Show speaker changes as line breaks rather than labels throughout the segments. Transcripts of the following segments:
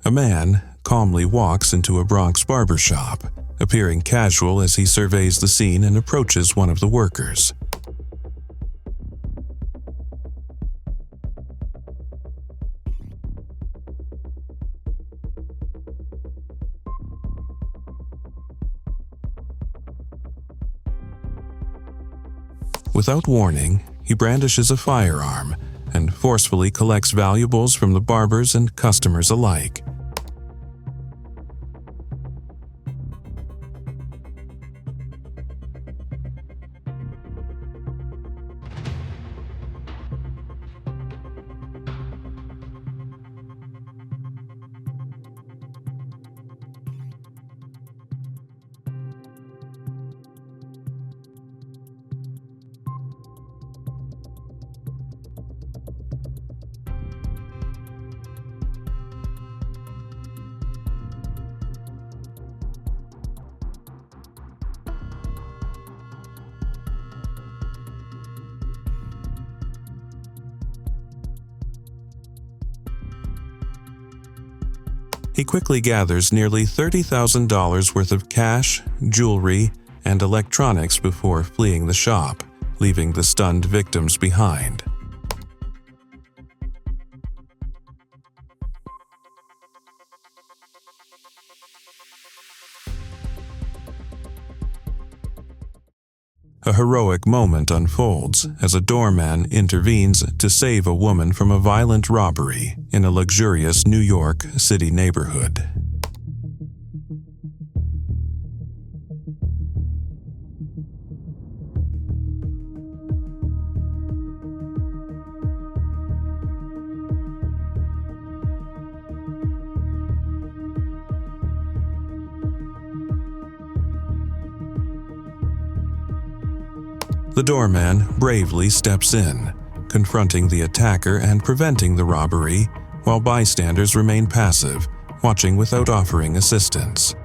A man calmly walks into a Bronx barber shop, appearing casual as he surveys the scene and approaches one of the workers. Without warning, he brandishes a firearm and forcefully collects valuables from the barbers and customers alike. He quickly gathers nearly $30,000 worth of cash, jewelry, and electronics before fleeing the shop, leaving the stunned victims behind. A heroic moment unfolds as a doorman intervenes to save a woman from a violent robbery in a luxurious New York City neighborhood. The doorman bravely steps in, confronting the attacker and preventing the robbery, while bystanders remain passive, watching without offering assistance.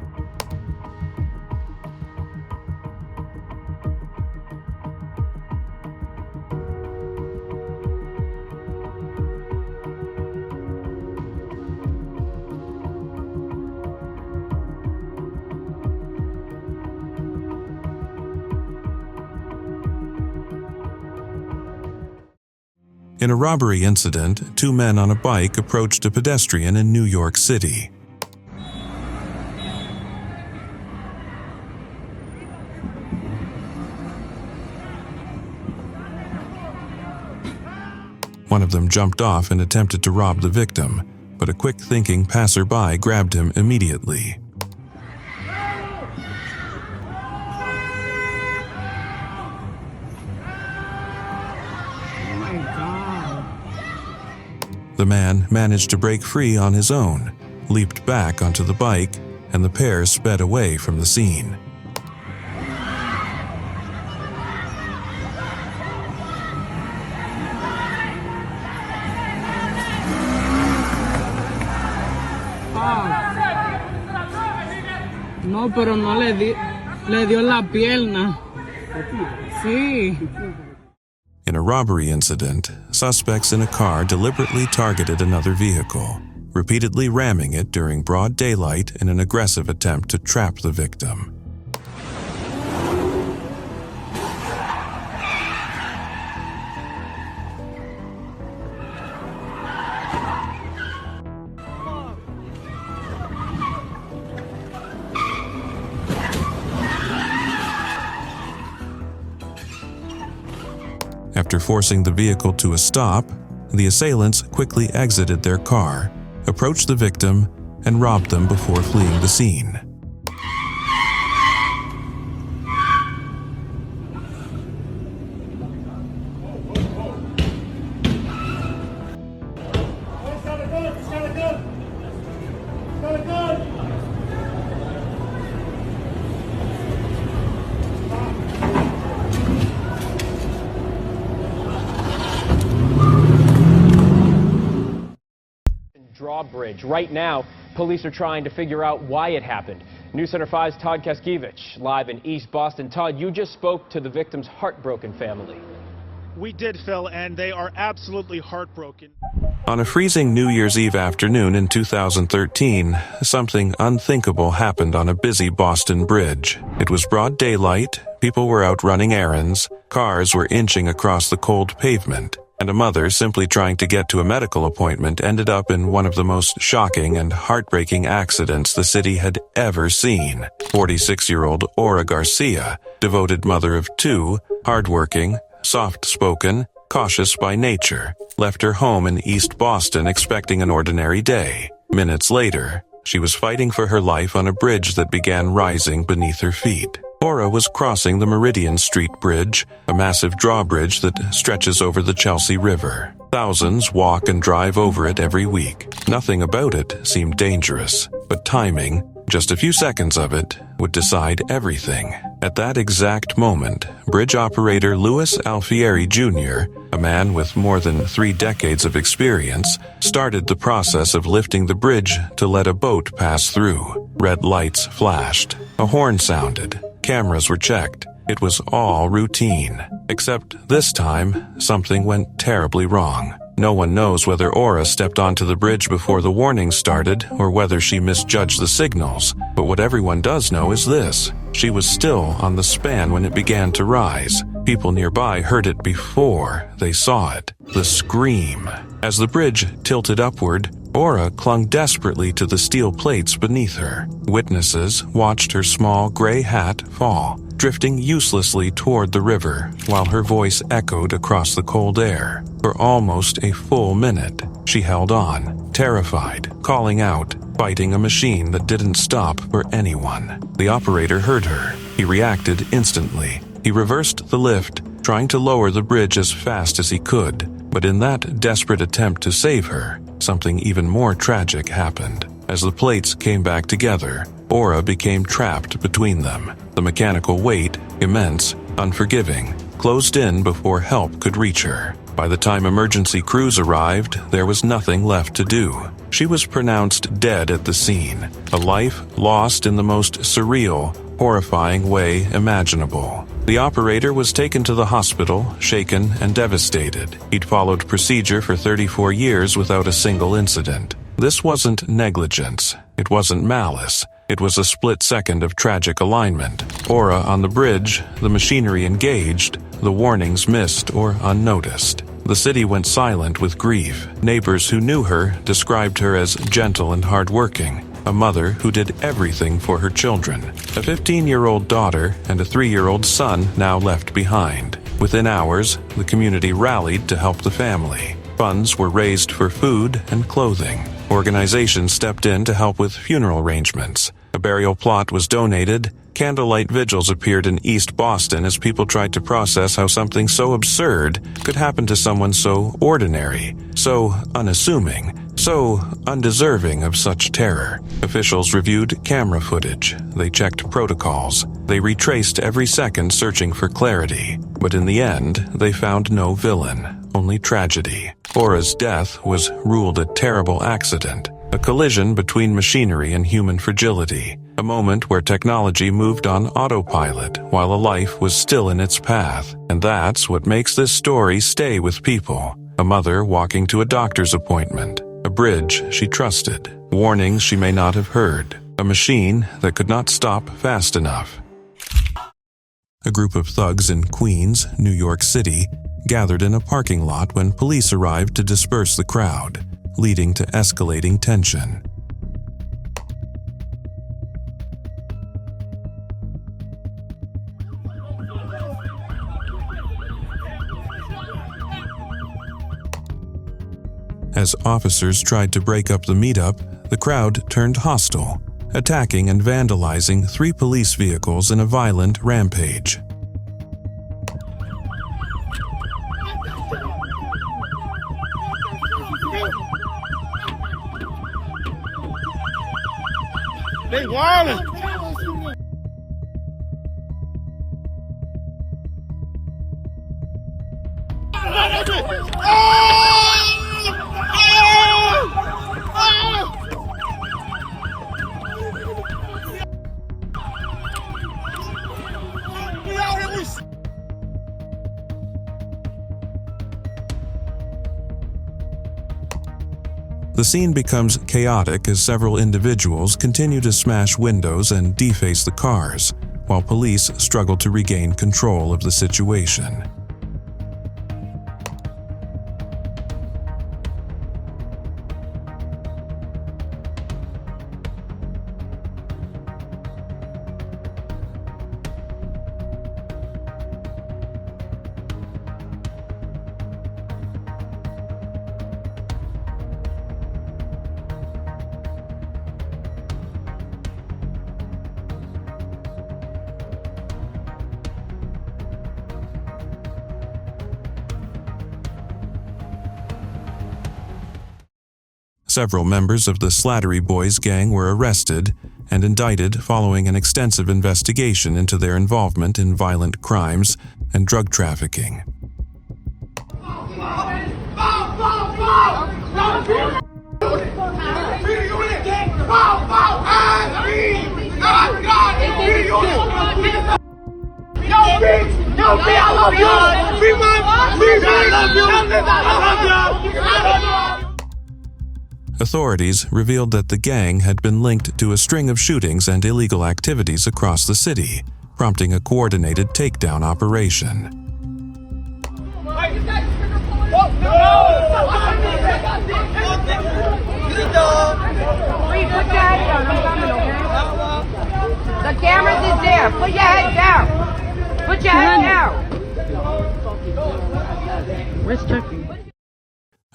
In a robbery incident, two men on a bike approached a pedestrian in New York City. One of them jumped off and attempted to rob the victim, but a quick-thinking passerby grabbed him immediately. The man managed to break free on his own, leaped back onto the bike, and the pair sped away from the scene.
No, pero no le dio la pierna. Sí.
In a robbery incident, suspects in a car deliberately targeted another vehicle, repeatedly ramming it during broad daylight in an aggressive attempt to trap the victim. After forcing the vehicle to a stop, the assailants quickly exited their car, approached the victim, and robbed them before fleeing the scene.
Drawbridge. Right now, police are trying to figure out why it happened. News Center 5's Todd Kaskiewicz, live in East Boston. Todd, you just spoke to the victim's heartbroken family.
We did, Phil, and they are absolutely heartbroken.
On a freezing New Year's Eve afternoon in 2013, something unthinkable happened on a busy Boston bridge. It was broad daylight, people were out running errands, cars were inching across the cold pavement, and a mother simply trying to get to a medical appointment ended up in one of the most shocking and heartbreaking accidents the city had ever seen. 46-year-old Aura Garcia, devoted mother of two, hardworking, soft-spoken, cautious by nature, left her home in East Boston expecting an ordinary day. Minutes later, she was fighting for her life on a bridge that began rising beneath her feet. Aura was crossing the Meridian Street Bridge, a massive drawbridge that stretches over the Chelsea River. Thousands walk and drive over it every week. Nothing about it seemed dangerous, but timing, just a few seconds of it, would decide everything. At that exact moment, bridge operator Louis Alfieri Jr., a man with more than 3 decades of experience, started the process of lifting the bridge to let a boat pass through. Red lights flashed. A horn sounded. Cameras were checked. It was all routine. Except this time, something went terribly wrong. No one knows whether Aura stepped onto the bridge before the warning started or whether she misjudged the signals, but what everyone does know is this: she was still on the span when it began to rise. People nearby heard it before they saw it. The scream. As the bridge tilted upward, Aura clung desperately to the steel plates beneath her. Witnesses watched her small gray hat fall, drifting uselessly toward the river, while her voice echoed across the cold air. For almost a full minute, she held on, terrified, calling out, fighting a machine that didn't stop for anyone. The operator heard her. He reacted instantly. He reversed the lift, trying to lower the bridge as fast as he could. But in that desperate attempt to save her, something even more tragic happened. As the plates came back together, Aura became trapped between them. The mechanical weight, immense, unforgiving, closed in before help could reach her. By the time emergency crews arrived, there was nothing left to do. She was pronounced dead at the scene, a life lost in the most surreal, horrifying way imaginable. The operator was taken to the hospital, shaken and devastated. He'd followed procedure for 34 years without a single incident. This wasn't negligence. It wasn't malice. It was a split second of tragic alignment. Aura on the bridge, the machinery engaged, the warnings missed or unnoticed. The city went silent with grief. Neighbors who knew her described her as gentle and hardworking, a mother who did everything for her children. A 15-year-old daughter and a 3-year-old son now left behind. Within hours, the community rallied to help the family. Funds were raised for food and clothing. Organizations stepped in to help with funeral arrangements. A burial plot was donated. Candlelight vigils appeared in East Boston as people tried to process how something so absurd could happen to someone so ordinary, so unassuming, so undeserving of such terror. Officials reviewed camera footage. They checked protocols. They retraced every second searching for clarity. But in the end, they found no villain, only tragedy. Aura's death was ruled a terrible accident, a collision between machinery and human fragility, a moment where technology moved on autopilot while a life was still in its path. And that's what makes this story stay with people. A mother walking to a doctor's appointment, a bridge she trusted, warnings she may not have heard, a machine that could not stop fast enough. A group of thugs in Queens, New York City, gathered in a parking lot when police arrived to disperse the crowd, leading to escalating tension. As officers tried to break up the meetup, the crowd turned hostile, attacking and vandalizing 3 police vehicles in a violent rampage.
They wildin'!
The scene becomes chaotic as several individuals continue to smash windows and deface the cars, while police struggle to regain control of the situation. Several members of the Slattery Boys gang were arrested and indicted following an extensive investigation into their involvement in violent crimes and drug trafficking. Authorities revealed that the gang had been linked to a string of shootings and illegal activities across the city, prompting a coordinated takedown operation.
The cameras is there. Put your head down. Put your head down.
Where's Chucky?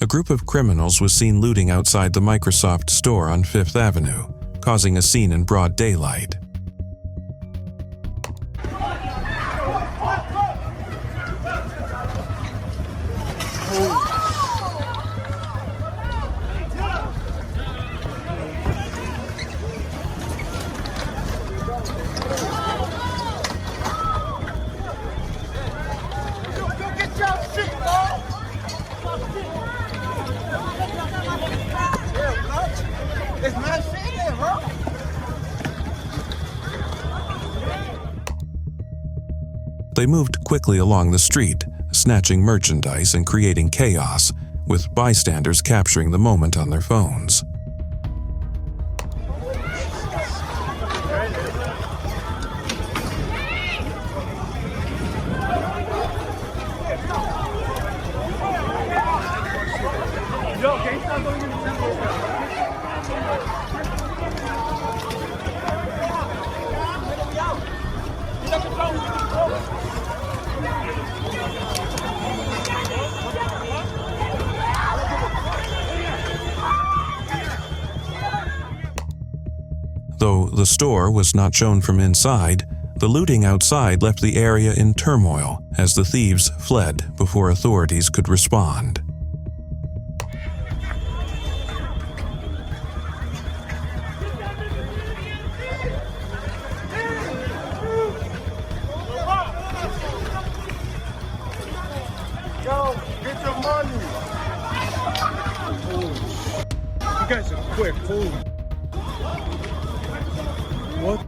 A group of criminals was seen looting outside the Microsoft store on Fifth Avenue, causing a scene in broad daylight. They moved quickly along the street, snatching merchandise and creating chaos, with bystanders capturing the moment on their phones. Though the store was not shown from inside, the looting outside left the area in turmoil as the thieves fled before authorities could respond.
Yo, get your money. You guys are quick. Holy. What?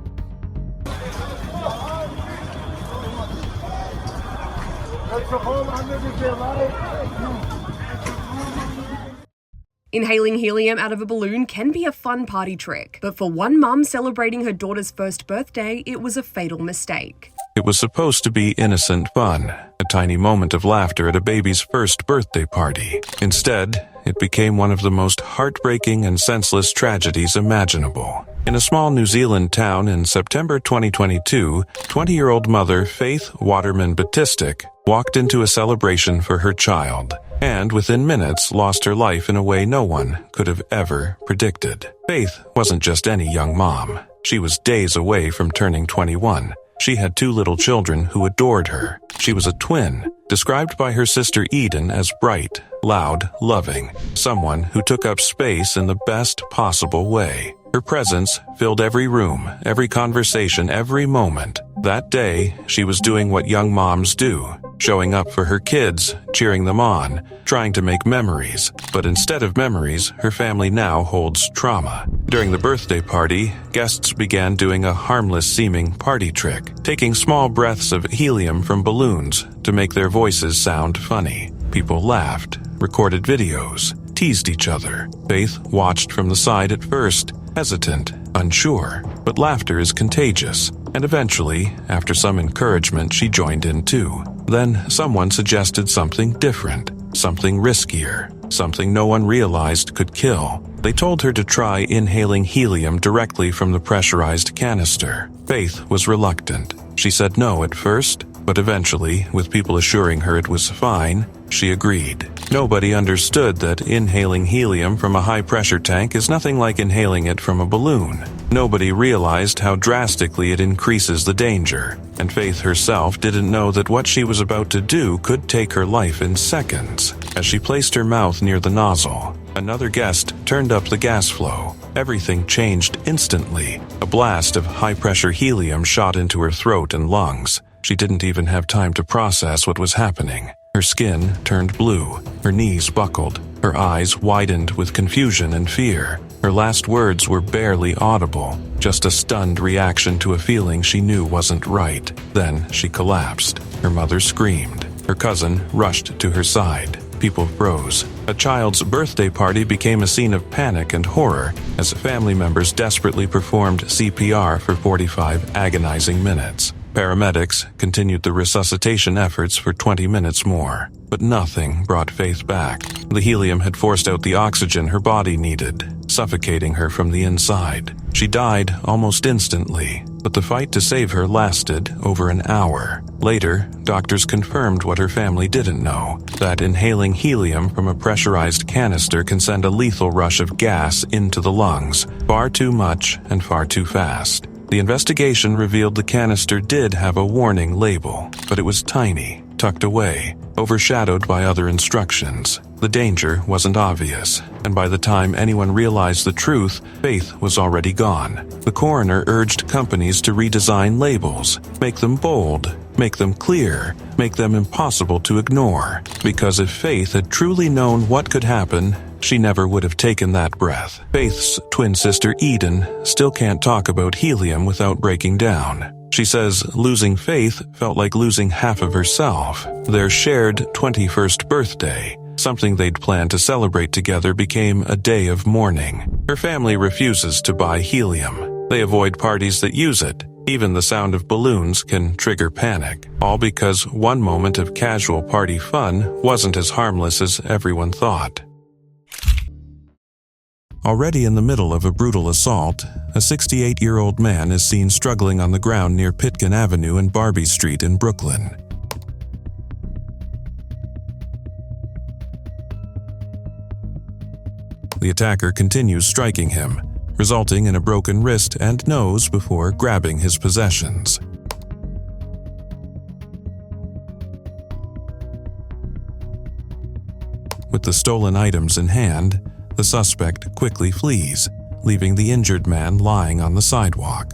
Inhaling helium out of a balloon can be a fun party trick, but for one mum celebrating her daughter's first birthday, it was a fatal mistake.
It was supposed to be innocent fun, a tiny moment of laughter at a baby's first birthday party. Instead, it became one of the most heartbreaking and senseless tragedies imaginable. In a small New Zealand town in September 2022, 20-year-old mother Faith Waterman Batistic walked into a celebration for her child, and within minutes lost her life in a way no one could have ever predicted. Faith wasn't just any young mom. She was days away from turning 21. She had 2 little children who adored her. She was a twin, described by her sister Eden as bright, loud, loving, someone who took up space in the best possible way. Her presence filled every room, every conversation, every moment. That day, she was doing what young moms do, showing up for her kids, cheering them on, trying to make memories. But instead of memories, her family now holds trauma. During the birthday party, guests began doing a harmless-seeming party trick, taking small breaths of helium from balloons to make their voices sound funny. People laughed, recorded videos, teased each other. Faith watched from the side at first, hesitant, unsure, but laughter is contagious, and eventually, after some encouragement, she joined in too. Then someone suggested something different, something riskier, something no one realized could kill. They told her to try inhaling helium directly from the pressurized canister. Faith was reluctant. She said no at first, but eventually, with people assuring her it was fine, she agreed. Nobody understood that inhaling helium from a high-pressure tank is nothing like inhaling it from a balloon. Nobody realized how drastically it increases the danger, and Faith herself didn't know that what she was about to do could take her life in seconds. As she placed her mouth near the nozzle, another guest turned up the gas flow. Everything changed instantly. A blast of high-pressure helium shot into her throat and lungs. She didn't even have time to process what was happening. Her skin turned blue, her knees buckled, her eyes widened with confusion and fear. Her last words were barely audible, just a stunned reaction to a feeling she knew wasn't right. Then she collapsed. Her mother screamed. Her cousin rushed to her side. People froze. A child's birthday party became a scene of panic and horror as family members desperately performed CPR for 45 agonizing minutes. Paramedics continued the resuscitation efforts for 20 minutes more, but nothing brought Faith back. The helium had forced out the oxygen her body needed, suffocating her from the inside. She died almost instantly, but the fight to save her lasted over an hour. Later, doctors confirmed what her family didn't know, that inhaling helium from a pressurized canister can send a lethal rush of gas into the lungs, far too much and far too fast. The investigation revealed the canister did have a warning label, but it was tiny, tucked away, overshadowed by other instructions. The danger wasn't obvious, and by the time anyone realized the truth, Faith was already gone. The coroner urged companies to redesign labels, make them bold, make them clear, make them impossible to ignore, because if Faith had truly known what could happen, she never would have taken that breath. Faith's twin sister Eden still can't talk about helium without breaking down. She says losing Faith felt like losing half of herself. Their shared 21st birthday, something they'd planned to celebrate together, became a day of mourning. Her family refuses to buy helium. They avoid parties that use it. Even the sound of balloons can trigger panic, all because one moment of casual party fun wasn't as harmless as everyone thought. Already in the middle of a brutal assault, a 68-year-old man is seen struggling on the ground near Pitkin Avenue and Barbie Street in Brooklyn. The attacker continues striking him, resulting in a broken wrist and nose before grabbing his possessions. With the stolen items in hand, the suspect quickly flees, leaving the injured man lying on the sidewalk.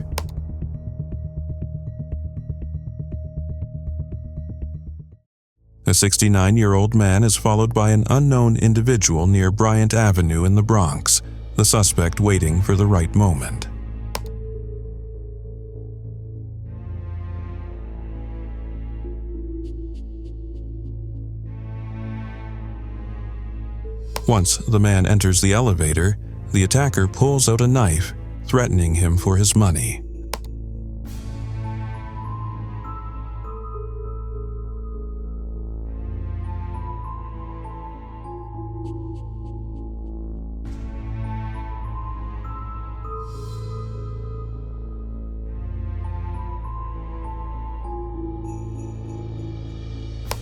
A 69-year-old man is followed by an unknown individual near Bryant Avenue in the Bronx, the suspect waiting for the right moment. Once the man enters the elevator, the attacker pulls out a knife, threatening him for his money.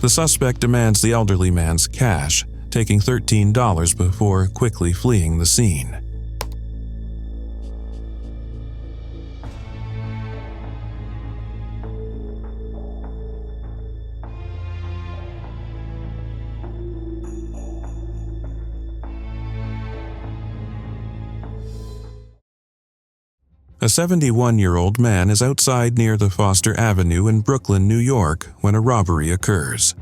The suspect demands the elderly man's cash, taking $13 before quickly fleeing the scene. A 71-year-old man is outside near the Foster Avenue in Brooklyn, New York, when a robbery occurs.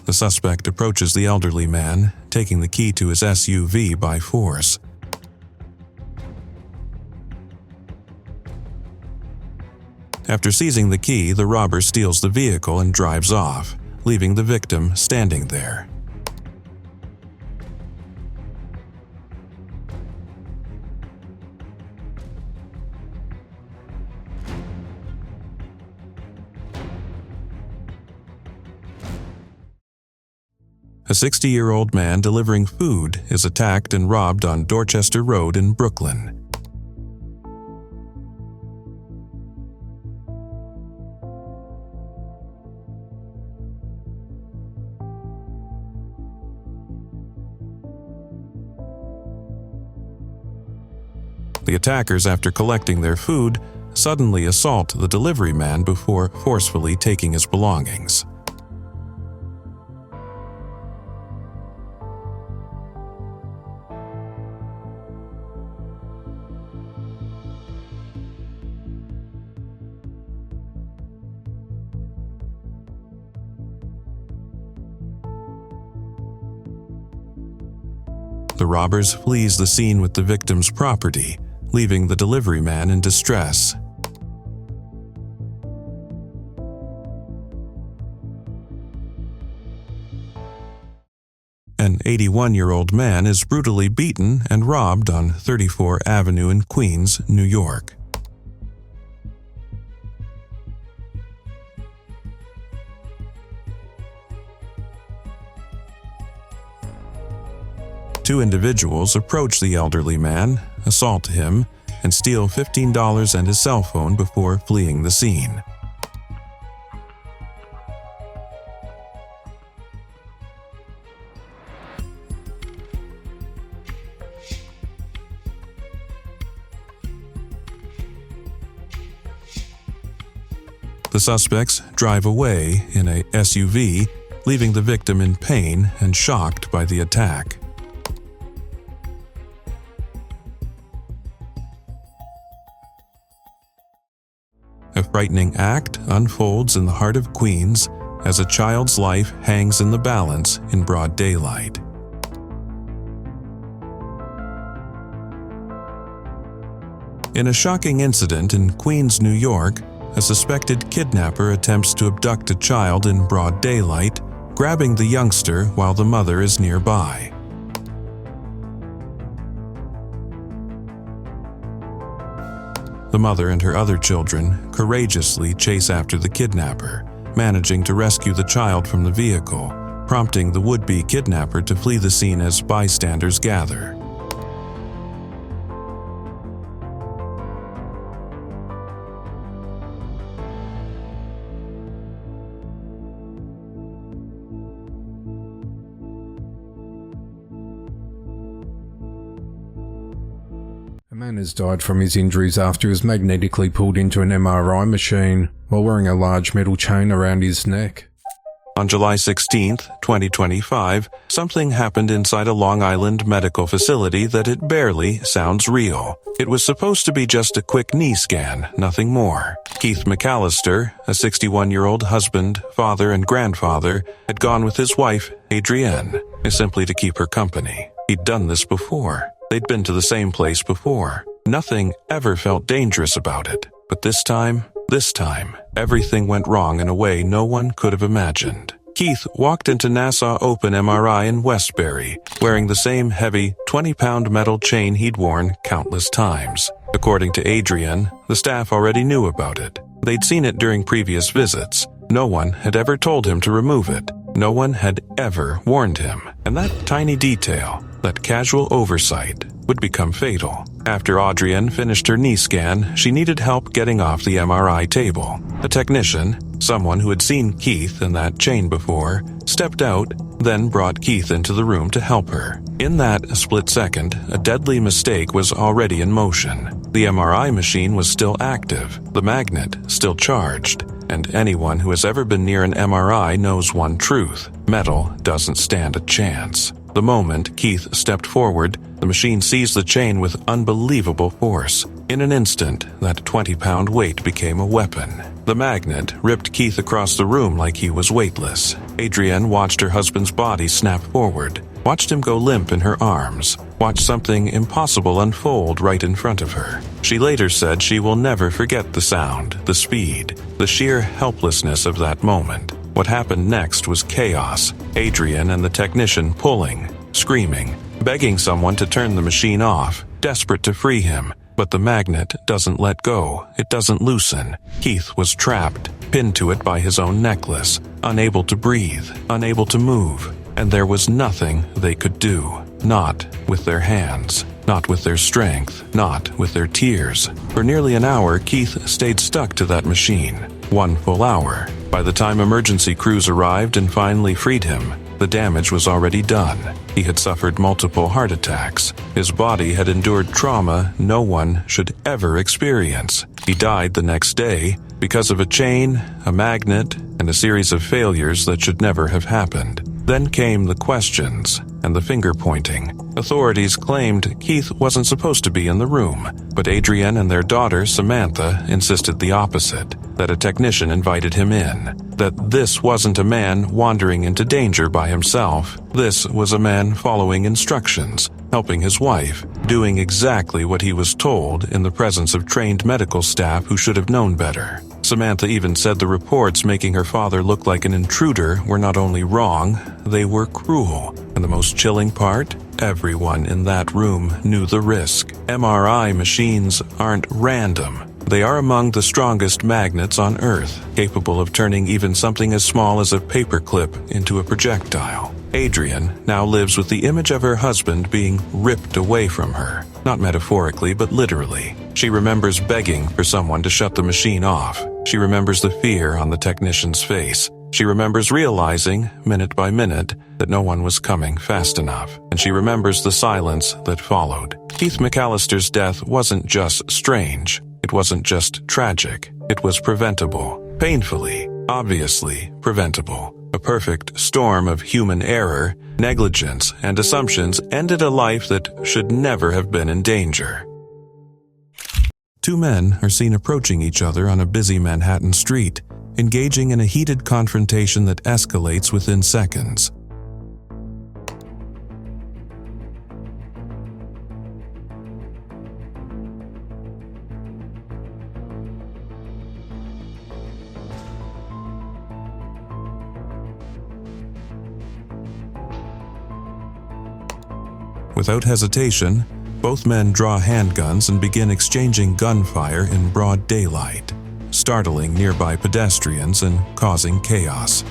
The suspect approaches the elderly man, taking the key to his SUV by force. After seizing the key, the robber steals the vehicle and drives off, leaving the victim standing there. A 60-year-old man delivering food is attacked and robbed on Dorchester Road in Brooklyn. The attackers, after collecting their food, suddenly assault the delivery man before forcefully taking his belongings. The robbers flees the scene with the victim's property, leaving the delivery man in distress. An 81-year-old man is brutally beaten and robbed on 34 Avenue in Queens, New York. Two individuals approach the elderly man, assault him, and steal $15 and his cell phone before fleeing the scene. The suspects drive away in a SUV, leaving the victim in pain and shocked by the attack. A frightening act unfolds in the heart of Queens as a child's life hangs in the balance in broad daylight. In a shocking incident in Queens, New York, a suspected kidnapper attempts to abduct a child in broad daylight, grabbing the youngster while the mother is nearby. The mother and her other children courageously chase after the kidnapper, managing to rescue the child from the vehicle, prompting the would-be kidnapper to flee the scene as bystanders gather.
A man has died from his injuries after he was magnetically pulled into an MRI machine while wearing a large metal chain around his neck.
On July 16, 2025, something happened inside a Long Island medical facility that it barely sounds real. It was supposed to be just a quick knee scan, nothing more. Keith McAllister, a 61-year-old husband, father, and grandfather, had gone with his wife, Adrienne, simply to keep her company. He'd done this before. They'd been to the same place before. Nothing ever felt dangerous about it. But this time, everything went wrong in a way no one could have imagined. Keith walked into Nassau Open MRI in Westbury, wearing the same heavy 20-pound metal chain he'd worn countless times. According to Adrienne, the staff already knew about it. They'd seen it during previous visits. No one had ever told him to remove it. No one had ever warned him. And that tiny detail, that casual oversight, would become fatal. After Adrienne finished her knee scan, she needed help getting off the MRI table. A technician, someone who had seen Keith in that chain before, stepped out, then brought Keith into the room to help her. In that split second, a deadly mistake was already in motion. The MRI machine was still active, the magnet still charged. And anyone who has ever been near an MRI knows one truth: metal doesn't stand a chance. The moment Keith stepped forward, the machine seized the chain with unbelievable force. In an instant, that 20-pound weight became a weapon. The magnet ripped Keith across the room like he was weightless. Adrienne watched her husband's body snap forward, watched him go limp in her arms, watched something impossible unfold right in front of her. She later said she will never forget the sound, the speed, the sheer helplessness of that moment. What happened next was chaos. Adrian and the technician pulling, screaming, begging someone to turn the machine off, desperate to free him. But the magnet doesn't let go. It doesn't loosen. Keith was trapped, pinned to it by his own necklace, unable to breathe, unable to move. And there was nothing they could do. Not with their hands. Not with their strength. Not with their tears. For nearly an hour, Keith stayed stuck to that machine. 1 full hour. By the time emergency crews arrived and finally freed him, the damage was already done. He had suffered multiple heart attacks. His body had endured trauma no one should ever experience. He died the next day because of a chain, a magnet, and a series of failures that should never have happened. Then came the questions and the finger-pointing. Authorities claimed Keith wasn't supposed to be in the room, but Adrian and their daughter, Samantha, insisted the opposite, that a technician invited him in, that this wasn't a man wandering into danger by himself. This was a man following instructions, helping his wife, doing exactly what he was told in the presence of trained medical staff who should have known better. Samantha even said the reports making her father look like an intruder were not only wrong, they were cruel. And the most chilling part? Everyone in that room knew the risk. MRI machines aren't random. They are among the strongest magnets on Earth, capable of turning even something as small as a paperclip into a projectile. Adrian now lives with the image of her husband being ripped away from her. Not metaphorically, but literally. She remembers begging for someone to shut the machine off. She remembers the fear on the technician's face. She remembers realizing, minute by minute, that no one was coming fast enough. And she remembers the silence that followed. Keith McAllister's death wasn't just strange. It wasn't just tragic. It was preventable. Painfully, obviously preventable. A perfect storm of human error, negligence, and assumptions ended a life that should never have been in danger. 2 men are seen approaching each other on a busy Manhattan street, engaging in a heated confrontation that escalates within seconds. Without hesitation, both men draw handguns and begin exchanging gunfire in broad daylight, startling nearby pedestrians and causing chaos.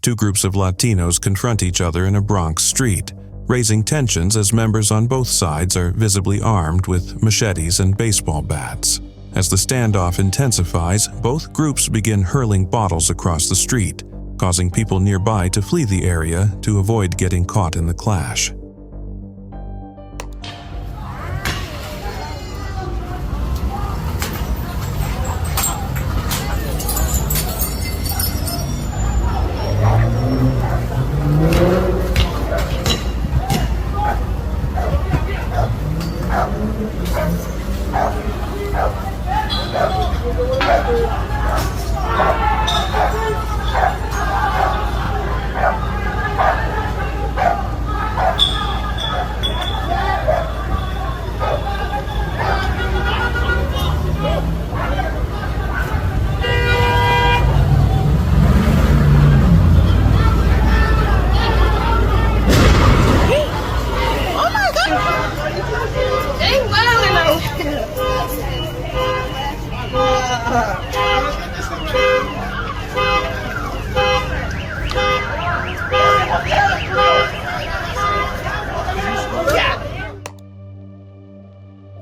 Two groups of Latinos confront each other in a Bronx street, raising tensions as members on both sides are visibly armed with machetes and baseball bats. As the standoff intensifies, both groups begin hurling bottles across the street, causing people nearby to flee the area to avoid getting caught in the clash.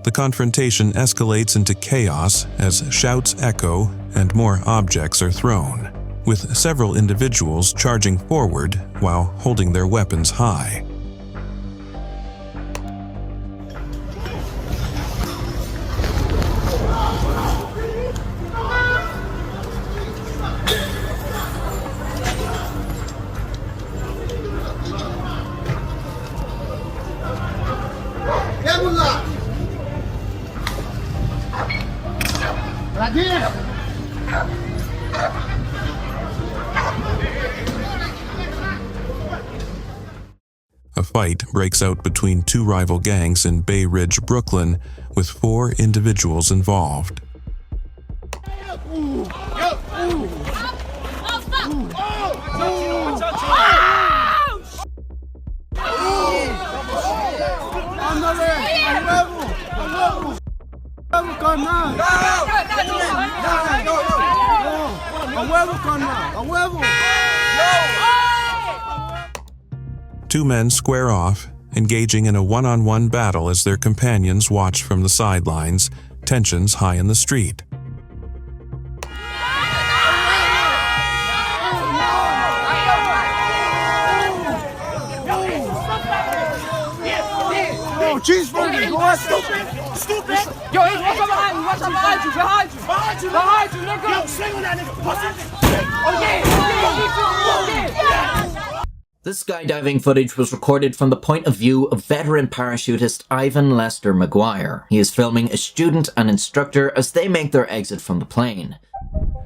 The confrontation escalates into chaos as shouts echo and more objects are thrown, with several individuals charging forward while holding their weapons high. A fight breaks out between two rival gangs in Bay Ridge, Brooklyn, with 4 individuals involved. Two men square off, engaging in a one-on-one battle as their companions watch from the sidelines, tensions high in the street.
Cheeseburger, go on. Stupid.
Yo, watch out behind you, behind you, nigga.
Yo, sling on that nigga, pussy.
This skydiving footage was recorded from the point of view of veteran parachutist Ivan Lester McGuire. He is filming a student and instructor as they make their exit from the plane.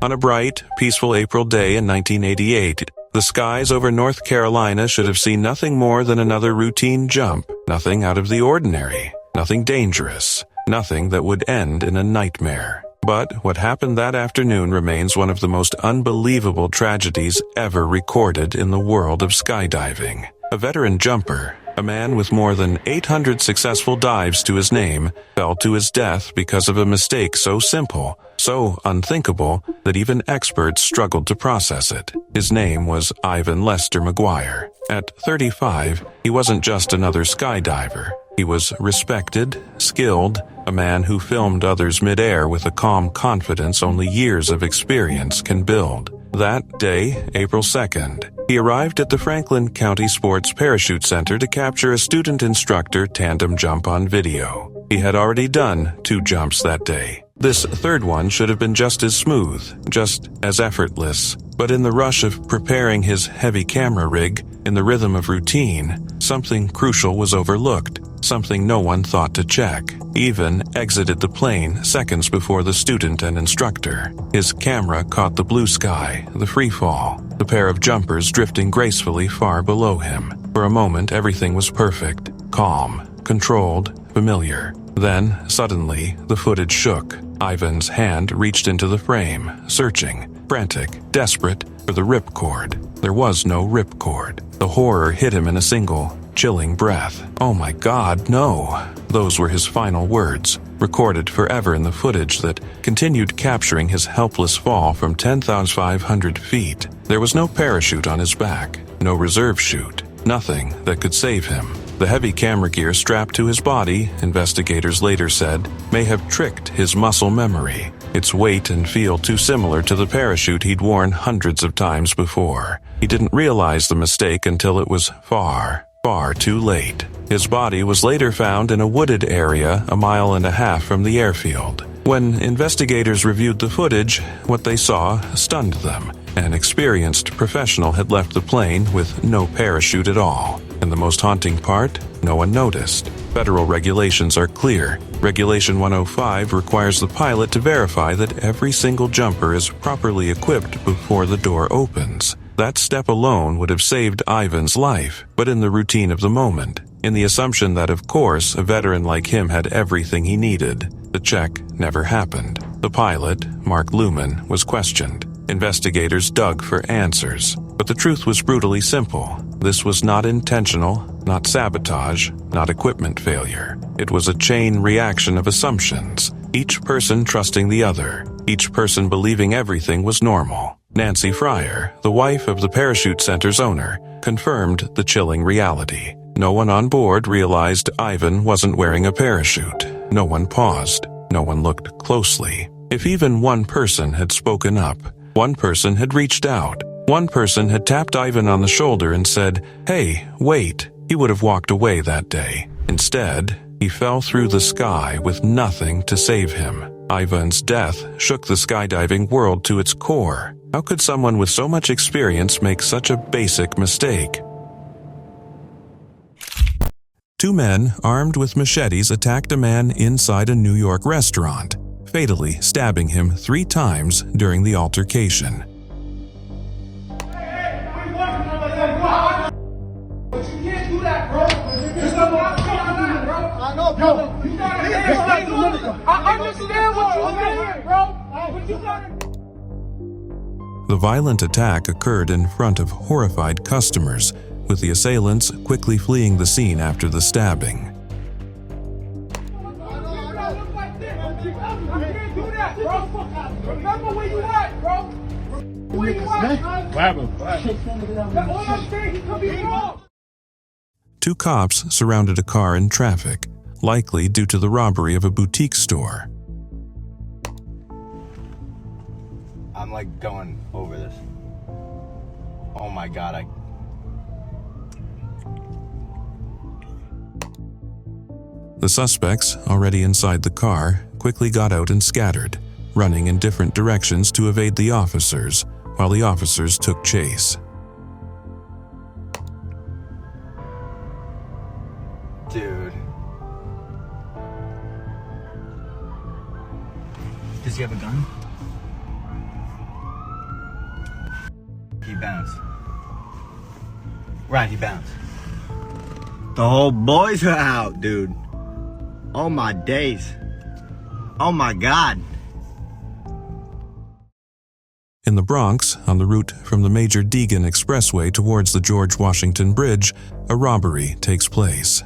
On a bright, peaceful April day in 1988, the skies over North Carolina should have seen nothing more than another routine jump, nothing out of the ordinary, nothing dangerous, nothing that would end in a nightmare. But what happened that afternoon remains one of the most unbelievable tragedies ever recorded in the world of skydiving. A veteran jumper, a man with more than 800 successful dives to his name, fell to his death because of a mistake so simple, so unthinkable, that even experts struggled to process it. His name was Ivan Lester McGuire. At 35, he wasn't just another skydiver. He was respected, skilled, a man who filmed others midair with a calm confidence only years of experience can build. That day, April 2nd, he arrived at the Franklin County Sports Parachute Center to capture a student-instructor tandem jump on video. He had already done 2 jumps that day. This third one should have been just as smooth, just as effortless. But in the rush of preparing his heavy camera rig, in the rhythm of routine, something crucial was overlooked, something no one thought to check. Even exited the plane seconds before the student and instructor. His camera caught the blue sky, the free fall, the pair of jumpers drifting gracefully far below him. For a moment, everything was perfect, calm, controlled, familiar. Then, suddenly, the footage shook. Ivan's hand reached into the frame, searching, frantic, desperate, for the ripcord. There was no ripcord. The horror hit him in a single, chilling breath. "Oh my God, no." Those were his final words, recorded forever in the footage that continued capturing his helpless fall from 10,500 feet. There was no parachute on his back, no reserve chute, nothing that could save him. The heavy camera gear strapped to his body, investigators later said, may have tricked his muscle memory. Its weight and feel too similar to the parachute he'd worn hundreds of times before. He didn't realize the mistake until it was far, far too late. His body was later found in a wooded area 1.5 miles from the airfield. When investigators reviewed the footage, what they saw stunned them. An experienced professional had left the plane with no parachute at all. And the most haunting part, no one noticed. Federal regulations are clear. Regulation 105 requires the pilot to verify that every single jumper is properly equipped before the door opens. That step alone would have saved Ivan's life, but in the routine of the moment, in the assumption that, of course, a veteran like him had everything he needed, the check never happened. The pilot, Mark Luman, was questioned. Investigators dug for answers, but the truth was brutally simple. This was not intentional, not sabotage, not equipment failure. It was a chain reaction of assumptions, each person trusting the other, each person believing everything was normal. Nancy Fryer, the wife of the parachute center's owner, confirmed the chilling reality. No one on board realized Ivan wasn't wearing a parachute. No one paused. No one looked closely. If even one person had spoken up, one person had reached out, one person had tapped Ivan on the shoulder and said, "Hey, wait," he would have walked away that day. Instead, he fell through the sky with nothing to save him. Ivan's death shook the skydiving world to its core. How could someone with so much experience make such a basic mistake? 2 men armed with machetes attacked a man inside a New York restaurant, fatally stabbing him 3 times during the altercation.
You can't do that, bro. I understand what you're saying, bro. But you gotta...
The violent attack occurred in front of horrified customers, with the assailants quickly fleeing the scene after the stabbing.
Remember where you at, bro? Where you at? All I'm saying, he could be wrong.
2 cops surrounded a car in traffic, likely due to the robbery of a boutique store.
I'm like going over this. Oh my God,
The suspects, already inside the car, quickly got out and scattered, running in different directions to evade the officers, while the officers took chase.
Dude. Does he have a gun? He bounced. Right, he bounced. The whole boys are out, dude. Oh my days. Oh my God.
In the Bronx, on the route from the Major Deegan Expressway towards the George Washington Bridge, a robbery takes place.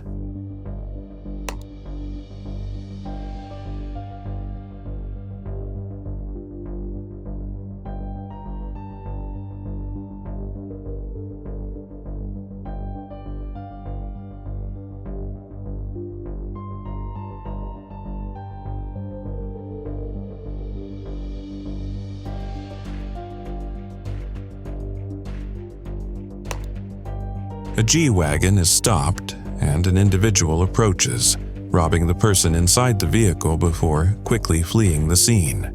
A G-Wagon is stopped, and an individual approaches, robbing the person inside the vehicle before quickly fleeing the scene.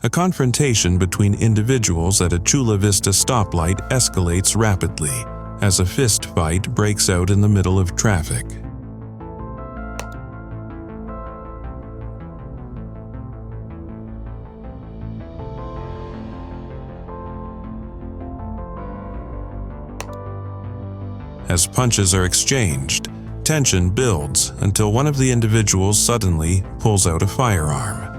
A confrontation between individuals at a Chula Vista stoplight escalates rapidly as a fist fight breaks out in the middle of traffic. As punches are exchanged, tension builds until one of the individuals suddenly pulls out a firearm.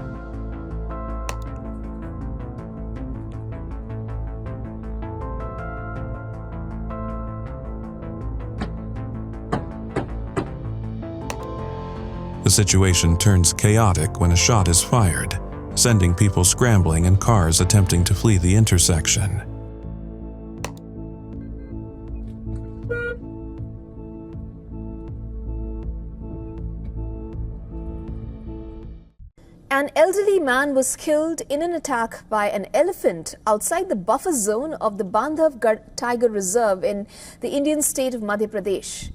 The situation turns chaotic when a shot is fired, sending people scrambling and cars attempting to flee the intersection.
An elderly man was killed in an attack by an elephant outside the buffer zone of the Bandhavgarh Tiger Reserve in the Indian state of Madhya Pradesh.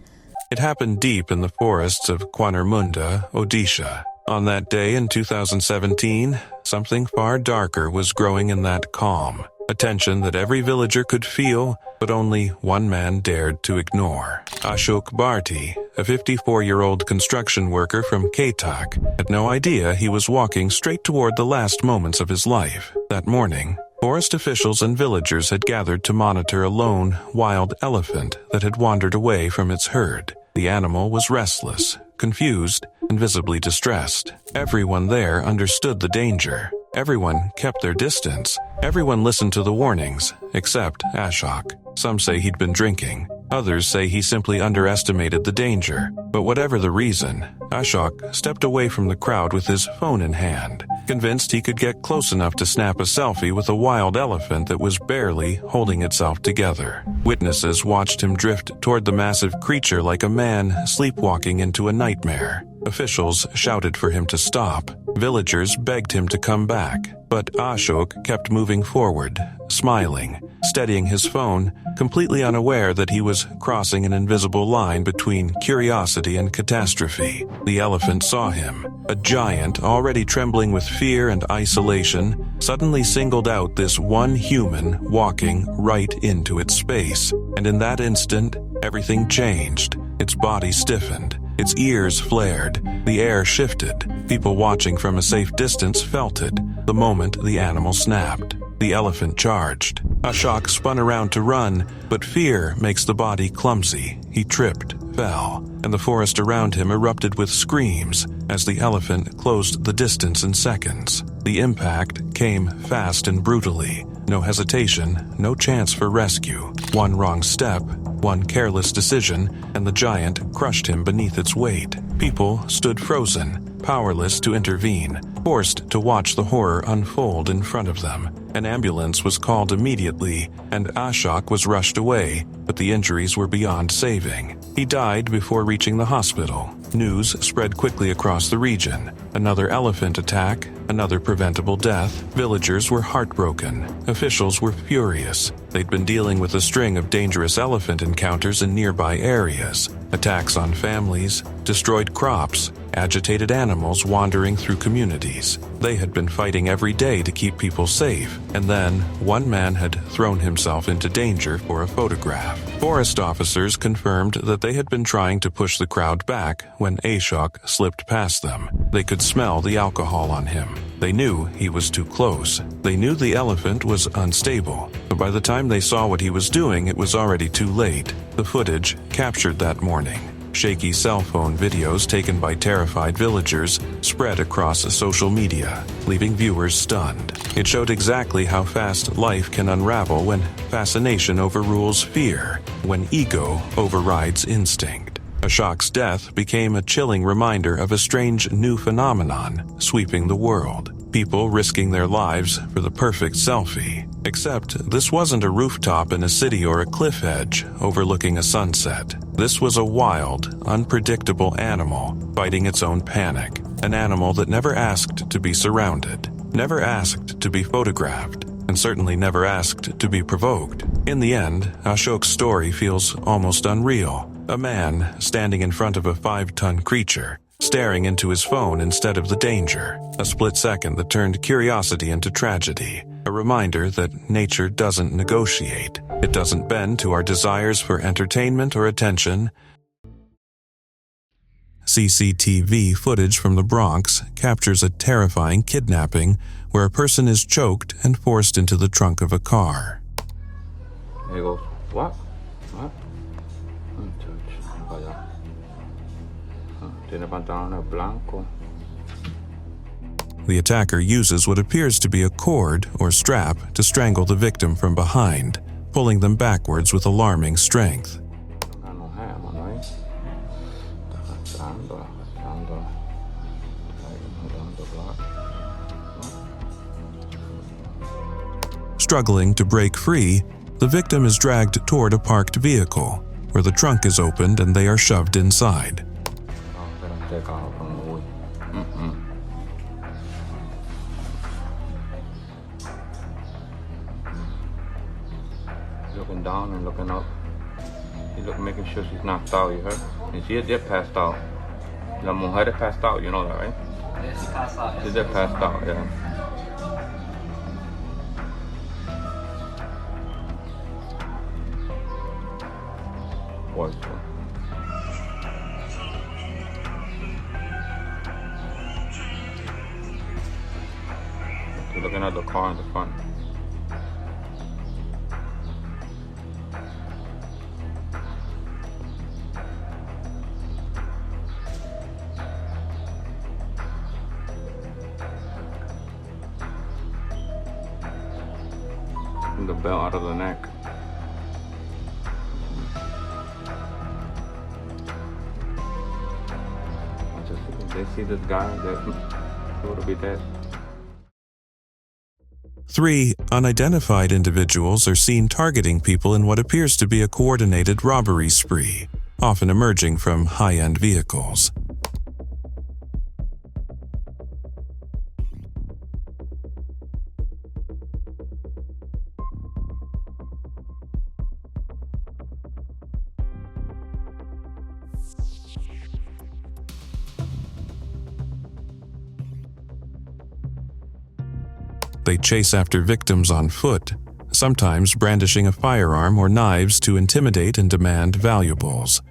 It happened deep in the forests of Quanermunda, Odisha. On that day in 2017, something far darker was growing in that calm, a tension that every villager could feel, but only one man dared to ignore. Ashok Bharti, a 54-year-old construction worker from Katak, had no idea he was walking straight toward the last moments of his life. That morning, forest officials and villagers had gathered to monitor a lone, wild elephant that had wandered away from its herd. The animal was restless, confused, and visibly distressed. Everyone there understood the danger. Everyone kept their distance. Everyone listened to the warnings, except Ashok. Some say he'd been drinking. Others say he simply underestimated the danger. But whatever the reason, Ashok stepped away from the crowd with his phone in hand, convinced he could get close enough to snap a selfie with a wild elephant that was barely holding itself together. Witnesses watched him drift toward the massive creature like a man sleepwalking into a nightmare. Officials shouted for him to stop. Villagers begged him to come back. But Ashok kept moving forward, smiling, steadying his phone, completely unaware that he was crossing an invisible line between curiosity and catastrophe. The elephant saw him. A giant, already trembling with fear and isolation, suddenly singled out this one human walking right into its space. And in that instant, everything changed. Its body stiffened. Its ears flared. The air shifted. People watching from a safe distance felt it the moment the animal snapped. The elephant charged. Ashok spun around to run, but fear makes the body clumsy. He tripped, fell, and the forest around him erupted with screams as the elephant closed the distance in seconds. The impact came fast and brutally. No hesitation, no chance for rescue. One wrong step, one careless decision, and the giant crushed him beneath its weight. People stood frozen, powerless to intervene, forced to watch the horror unfold in front of them. An ambulance was called immediately, and Ashok was rushed away, but the injuries were beyond saving. He died before reaching the hospital. News spread quickly across the region. Another elephant attack, another preventable death. Villagers were heartbroken. Officials were furious. They'd been dealing with a string of dangerous elephant encounters in nearby areas. Attacks on families, destroyed crops, agitated animals wandering through communities. They had been fighting every day to keep people safe, and then one man had thrown himself into danger for a photograph. Forest officers confirmed that they had been trying to push the crowd back when Ashok slipped past them. They could smell the alcohol on him. They knew he was too close. They knew the elephant was unstable, but by the time they saw what he was doing, it was already too late. The footage captured that morning. Shaky cell phone videos taken by terrified villagers spread across social media, leaving viewers stunned. It showed exactly how fast life can unravel when fascination overrules fear, when ego overrides instinct. Ashok's death became a chilling reminder of a strange new phenomenon sweeping the world. People risking their lives for the perfect selfie. Except this wasn't a rooftop in a city or a cliff edge overlooking a sunset. This was a wild, unpredictable animal fighting its own panic. An animal that never asked to be surrounded, never asked to be photographed, and certainly never asked to be provoked. In the end, Ashok's story feels almost unreal. A man standing in front of a 5-ton creature, staring into his phone instead of the danger. A split second that turned curiosity into tragedy. A reminder that nature doesn't negotiate. It doesn't bend to our desires for entertainment or attention. CCTV footage from the Bronx captures a terrifying kidnapping where a person is choked and forced into the trunk of a car.
He goes, what?
The attacker uses what appears to be a cord or strap to strangle the victim from behind, pulling them backwards with alarming strength. Struggling to break free, the victim is dragged toward a parked vehicle, where the trunk is opened and they are shoved inside.
Looking down and looking up. He's making sure she's knocked out, you heard? And she did passed out. La mujer passed out, you know that, right?
Yeah, she passed out.
She did passed out, yeah. What? You're looking at the car in the front. The belt out of the neck. If they see this guy, he would be dead.
3 unidentified individuals are seen targeting people in what appears to be a coordinated robbery spree, often emerging from high-end vehicles. They chase after victims on foot, sometimes brandishing a firearm or knives to intimidate and demand valuables.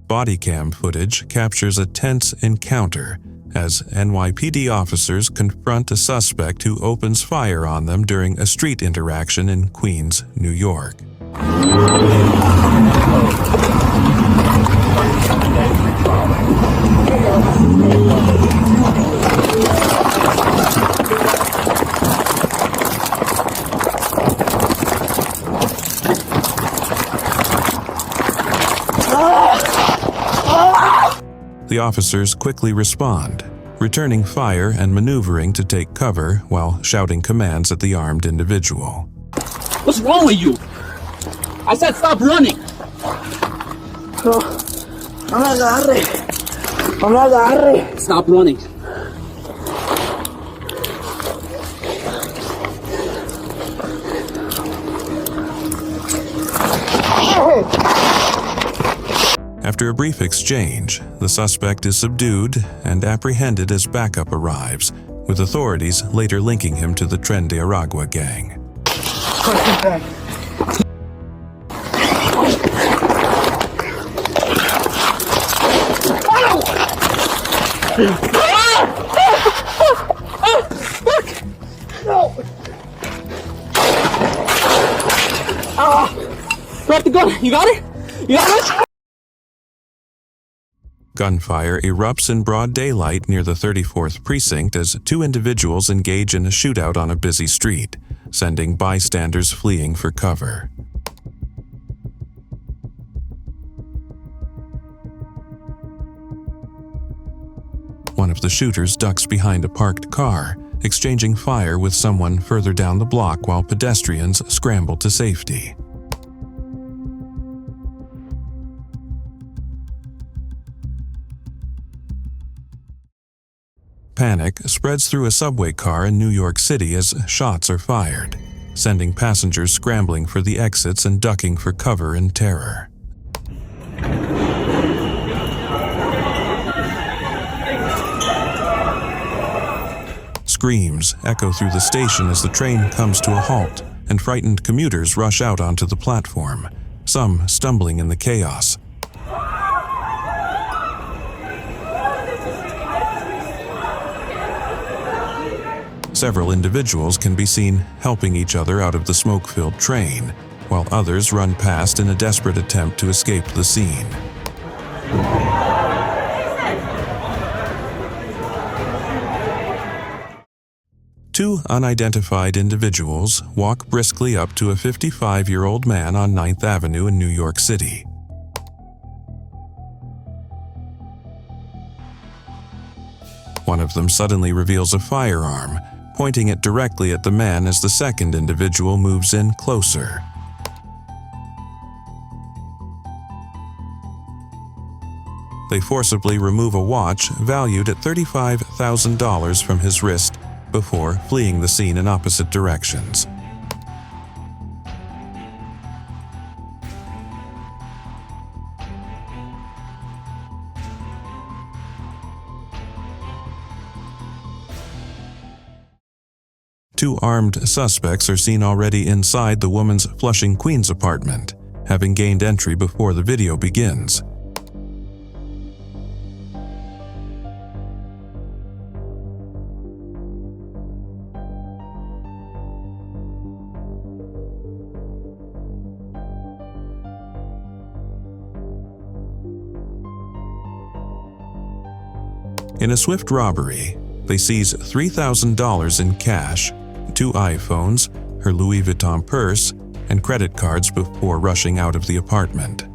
Body cam footage captures a tense encounter as NYPD officers confront a suspect who opens fire on them during a street interaction in Queens, New York. The officers quickly respond, returning fire and maneuvering to take cover while shouting commands at the armed individual.
What's wrong with you? I said stop running. Stop running.
After a brief exchange, the suspect is subdued and apprehended as backup arrives, with authorities later linking him to the Tren de Aragua gang.
Drop the gun. You got it? You got it?
Gunfire erupts in broad daylight near the 34th precinct as two individuals engage in a shootout on a busy street, sending bystanders fleeing for cover. One of the shooters ducks behind a parked car, exchanging fire with someone further down the block while pedestrians scramble to safety. Panic spreads through a subway car in New York City as shots are fired, sending passengers scrambling for the exits and ducking for cover in terror. Screams echo through the station as the train comes to a halt, and frightened commuters rush out onto the platform, some stumbling in the chaos. Several individuals can be seen helping each other out of the smoke-filled train, while others run past in a desperate attempt to escape the scene. Two unidentified individuals walk briskly up to a 55-year-old man on 9th Avenue in New York City. One of them suddenly reveals a firearm, pointing it directly at the man as the second individual moves in closer. They forcibly remove a watch valued at $35,000 from his wrist before fleeing the scene in opposite directions. Two armed suspects are seen already inside the woman's Flushing, Queens apartment, having gained entry before the video begins. In a swift robbery, they seize $3,000 in cash, 2 iPhones, her Louis Vuitton purse, and credit cards before rushing out of the apartment.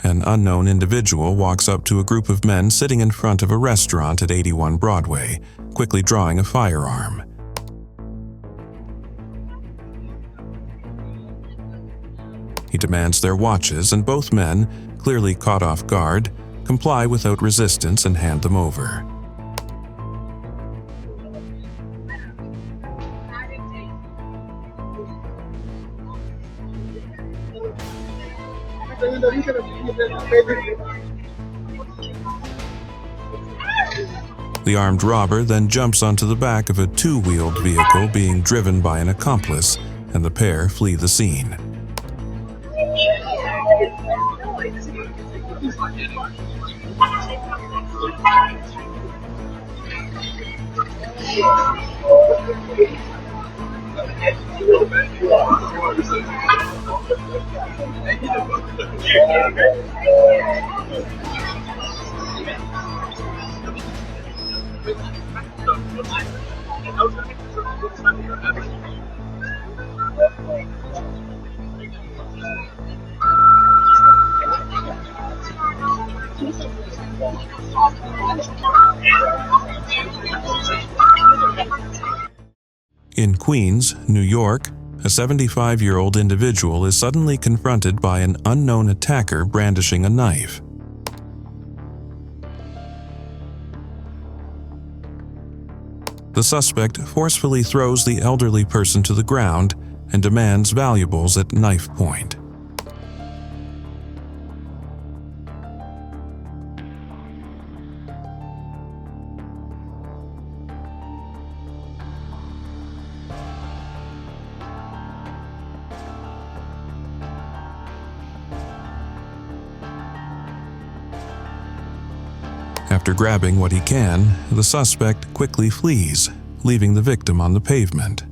An unknown individual walks up to a group of men sitting in front of a restaurant at 81 Broadway, quickly drawing a firearm. He demands their watches, and both men, clearly caught off guard, comply without resistance and hand them over. The armed robber then jumps onto the back of a two-wheeled vehicle being driven by an accomplice, and the pair flee the scene. In Queens, New York, a 75-year-old individual is suddenly confronted by an unknown attacker brandishing a knife. The suspect forcefully throws the elderly person to the ground and demands valuables at knife point. After grabbing what he can, the suspect quickly flees, leaving the victim on the pavement.